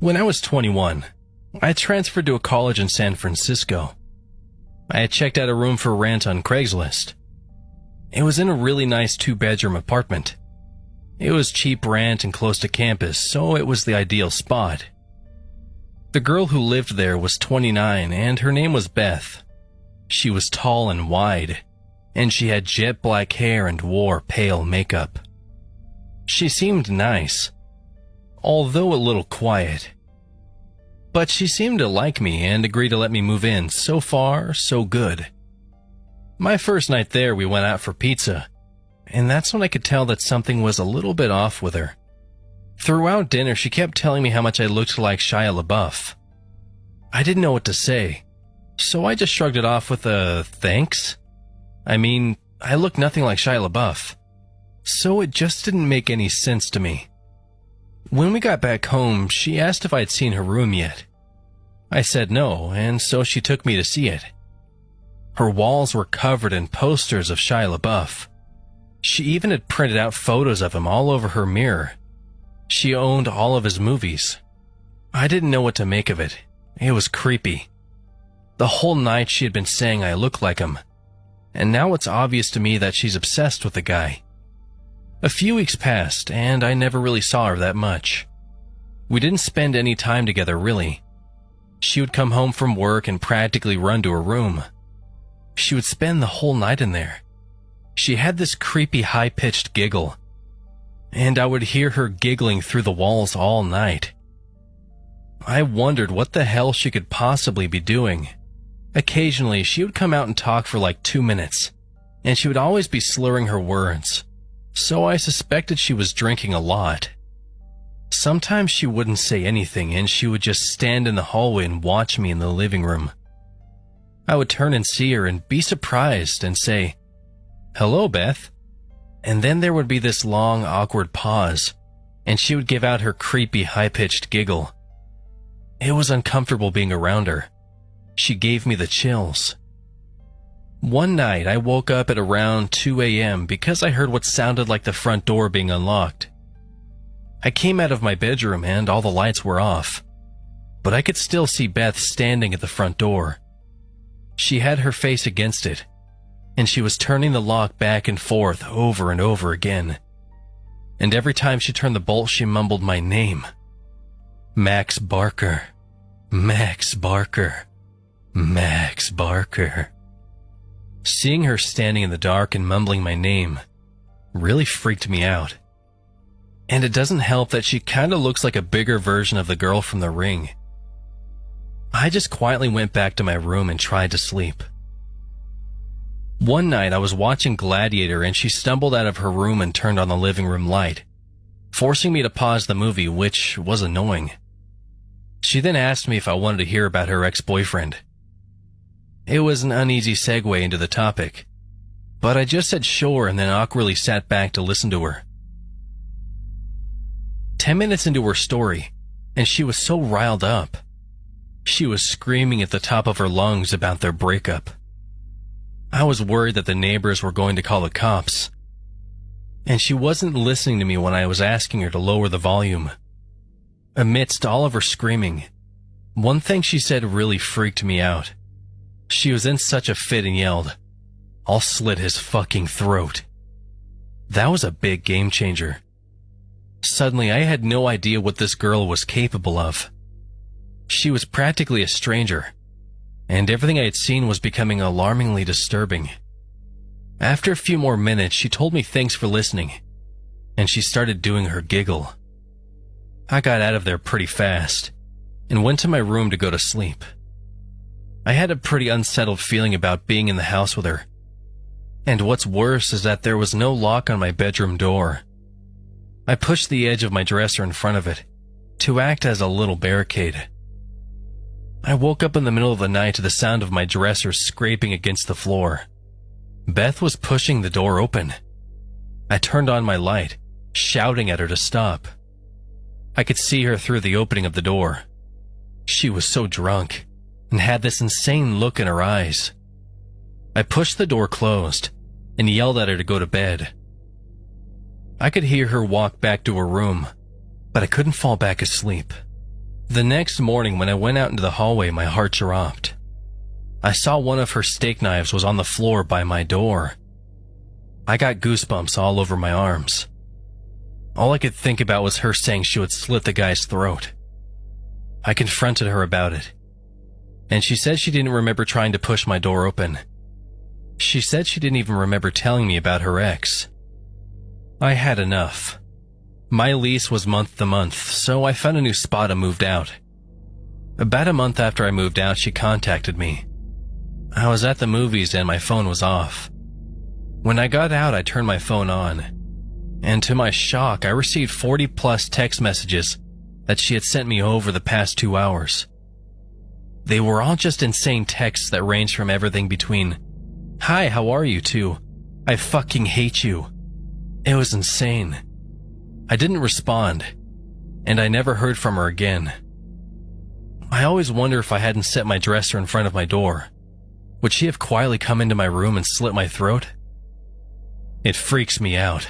When I was 21, I transferred to a college in San Francisco. I had checked out a room for rent on Craigslist. It was in a really nice 2-bedroom apartment. It was cheap rent and close to campus, so it was the ideal spot. The girl who lived there was 29 and her name was Beth. She was tall and wide, and she had jet black hair and wore pale makeup. She seemed nice, although a little quiet. But she seemed to like me and agreed to let me move in. So far, so good. My first night there, we went out for pizza, and that's when I could tell that something was a little bit off with her. Throughout dinner, she kept telling me how much I looked like Shia LaBeouf. I didn't know what to say, so I just shrugged it off with a thanks. I mean, I look nothing like Shia LaBeouf, so it just didn't make any sense to me. When we got back home, she asked if I'd seen her room yet. I said no, and so she took me to see it. Her walls were covered in posters of Shia LaBeouf. She even had printed out photos of him all over her mirror. She owned all of his movies. I didn't know what to make of it. It was creepy. The whole night she had been saying I look like him, and now it's obvious to me that she's obsessed with the guy. A few weeks passed, and I never really saw her that much. We didn't spend any time together, really. She would come home from work and practically run to her room. She would spend the whole night in there. She had this creepy high-pitched giggle, and I would hear her giggling through the walls all night. I wondered what the hell she could possibly be doing. Occasionally, she would come out and talk for like 2 minutes, and she would always be slurring her words, so I suspected she was drinking a lot. Sometimes she wouldn't say anything, and she would just stand in the hallway and watch me in the living room. I would turn and see her and be surprised and say, "Hello, Beth." And then there would be this long, awkward pause, and she would give out her creepy, high-pitched giggle. It was uncomfortable being around her. She gave me the chills. One night, I woke up at around 2 a.m. because I heard what sounded like the front door being unlocked. I came out of my bedroom and all the lights were off, but I could still see Beth standing at the front door. She had her face against it, and she was turning the lock back and forth over and over again. And every time she turned the bolt, she mumbled my name. Max Barker. Max Barker. Max Barker. Seeing her standing in the dark and mumbling my name really freaked me out. And it doesn't help that she kinda looks like a bigger version of the girl from The Ring. I just quietly went back to my room and tried to sleep. One night I was watching Gladiator and she stumbled out of her room and turned on the living room light, forcing me to pause the movie, which was annoying. She then asked me if I wanted to hear about her ex-boyfriend. It was an uneasy segue into the topic, but I just said sure and then awkwardly sat back to listen to her. 10 minutes into her story, and she was so riled up. She was screaming at the top of her lungs about their breakup. I was worried that the neighbors were going to call the cops, and she wasn't listening to me when I was asking her to lower the volume. Amidst all of her screaming, one thing she said really freaked me out. She was in such a fit and yelled, "I'll slit his fucking throat." That was a big game changer. Suddenly, I had no idea what this girl was capable of. She was practically a stranger, and everything I had seen was becoming alarmingly disturbing. After a few more minutes, she told me thanks for listening, and she started doing her giggle. I got out of there pretty fast, and went to my room to go to sleep. I had a pretty unsettled feeling about being in the house with her, and what's worse is that there was no lock on my bedroom door. I pushed the edge of my dresser in front of it, to act as a little barricade. I woke up in the middle of the night to the sound of my dresser scraping against the floor. Beth was pushing the door open. I turned on my light, shouting at her to stop. I could see her through the opening of the door. She was so drunk, and had this insane look in her eyes. I pushed the door closed, and yelled at her to go to bed. I could hear her walk back to her room, but I couldn't fall back asleep. The next morning when I went out into the hallway, my heart dropped. I saw one of her steak knives was on the floor by my door. I got goosebumps all over my arms. All I could think about was her saying she would slit the guy's throat. I confronted her about it, and she said she didn't remember trying to push my door open. She said she didn't even remember telling me about her ex. I had enough. My lease was month to month, so I found a new spot and moved out. About a month after I moved out, she contacted me. I was at the movies and my phone was off. When I got out, I turned my phone on, and to my shock, I received 40+ text messages that she had sent me over the past 2 hours. They were all just insane texts that ranged from everything between, "Hi, how are you?" to, "I fucking hate you." It was insane. I didn't respond, and I never heard from her again. I always wonder if I hadn't set my dresser in front of my door, would she have quietly come into my room and slit my throat? It freaks me out.